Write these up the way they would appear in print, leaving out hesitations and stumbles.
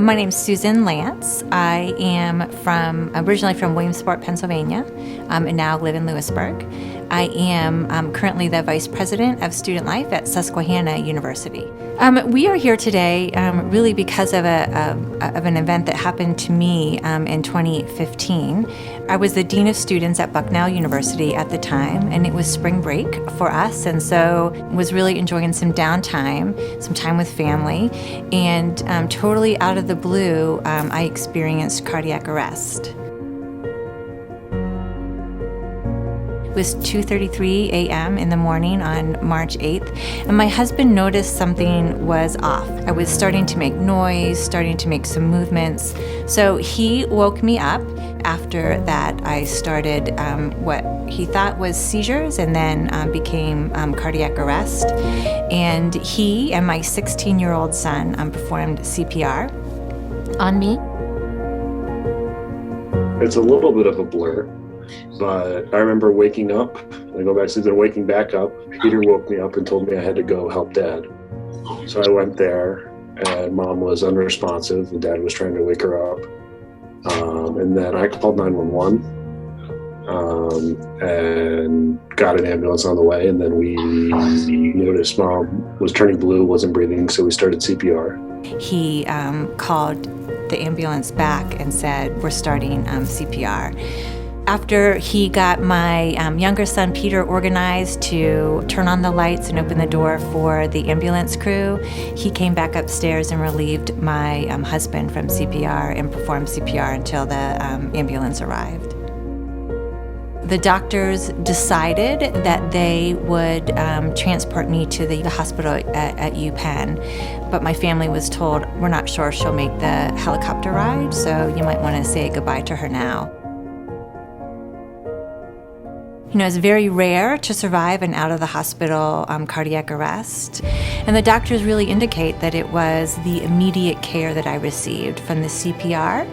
My name's Susan Lance. I am originally from Williamsport, Pennsylvania, and now live in Lewisburg. I am currently the Vice President of Student Life at Susquehanna University. We are here today really because of an event that happened to me in 2015. I was the Dean of Students at Bucknell University at the time, and it was spring break for us, and so was really enjoying some downtime, some time with family, and totally out of the blue, I experienced cardiac arrest. It was 2:33 a.m. in the morning on March 8th, and my husband noticed something was off. I was starting to make noise, starting to make some movements, so he woke me up. After that, I started what he thought was seizures and then became cardiac arrest, and he and my 16-year-old son performed CPR on me. It's a little bit of a blur, but I remember waking up. I go back to sleep and waking back up. Peter woke me up and told me I had to go help Dad. So I went there, and Mom was unresponsive, and Dad was trying to wake her up. And then I called 911 and got an ambulance on the way. And then we noticed Mom was turning blue, wasn't breathing, so we started CPR. He called the ambulance back and said, "We're starting CPR." After he got my younger son, Peter, organized to turn on the lights and open the door for the ambulance crew, he came back upstairs and relieved my husband from CPR and performed CPR until the ambulance arrived. The doctors decided that they would transport me to the hospital at UPenn, but my family was told, "We're not sure she'll make the helicopter ride, so you might want to say goodbye to her now." You know, it's very rare to survive an out-of-the-hospital cardiac arrest, and the doctors really indicate that it was the immediate care that I received, from the CPR,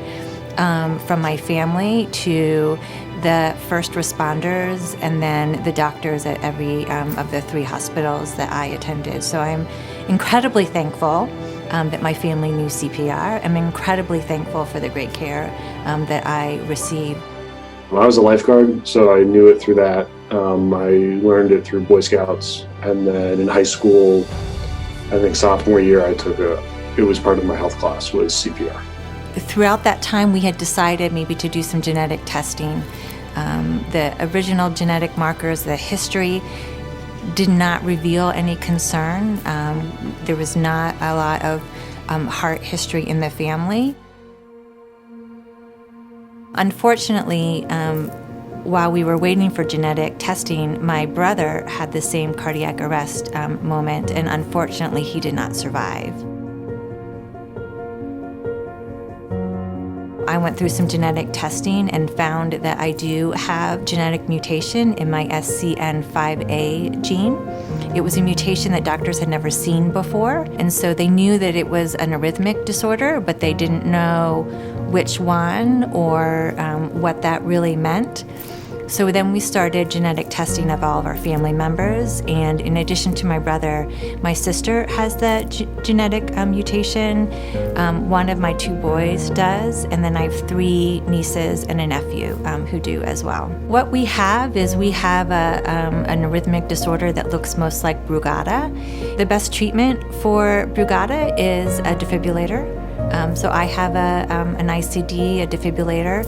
from my family to the first responders, and then the doctors at every of the 3 hospitals that I attended. So I'm incredibly thankful that my family knew CPR. I'm incredibly thankful for the great care that I received. I was a lifeguard, so I knew it through that. I learned it through Boy Scouts, and then in high school, I think sophomore year, it was part of my health class, was CPR. Throughout that time, we had decided maybe to do some genetic testing. The original genetic markers, the history, did not reveal any concern. There was not a lot of heart history in the family. Unfortunately, while we were waiting for genetic testing, my brother had the same cardiac arrest moment, and unfortunately, he did not survive. I went through some genetic testing and found that I do have genetic mutation in my SCN5A gene. It was a mutation that doctors had never seen before, and so they knew that it was an arrhythmic disorder, but they didn't know which one or what that really meant. So then we started genetic testing of all of our family members, and in addition to my brother, my sister has the genetic mutation. One of my 2 boys does, and then I have 3 nieces and a nephew who do as well. What we have is an arrhythmic disorder that looks most like Brugada. The best treatment for Brugada is a defibrillator. So I have an ICD, a defibrillator,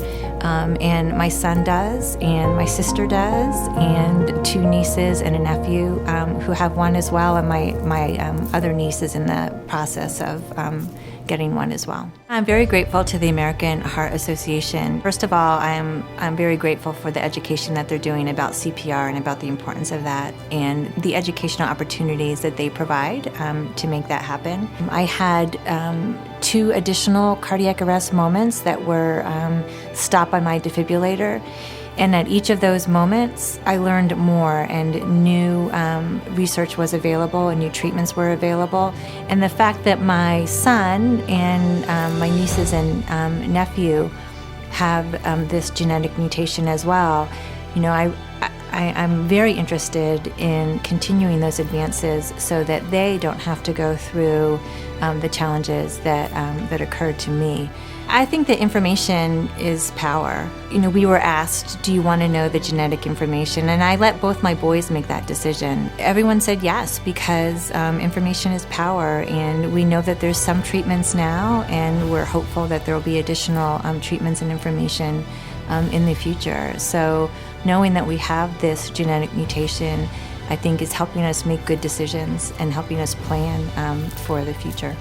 and my son does, and my sister does, and 2 nieces and a nephew who have one as well, and my other niece is in the process of getting one as well. I'm very grateful to the American Heart Association. First of all, I'm very grateful for the education that they're doing about CPR and about the importance of that, and the educational opportunities that they provide to make that happen. I had 2 additional cardiac arrest moments that were stopped by my defibrillator. And at each of those moments, I learned more, and new research was available and new treatments were available. And the fact that my son and my nieces and nephew have this genetic mutation as well, you know, I I'm very interested in continuing those advances so that they don't have to go through the challenges that occurred to me. I think that information is power. We were asked, do you want to know the genetic information? And I let both my boys make that decision. Everyone said yes, because information is power, and we know that there's some treatments now, and we're hopeful that there will be additional treatments and information in the future. So knowing that we have this genetic mutation, I think is helping us make good decisions and helping us plan for the future.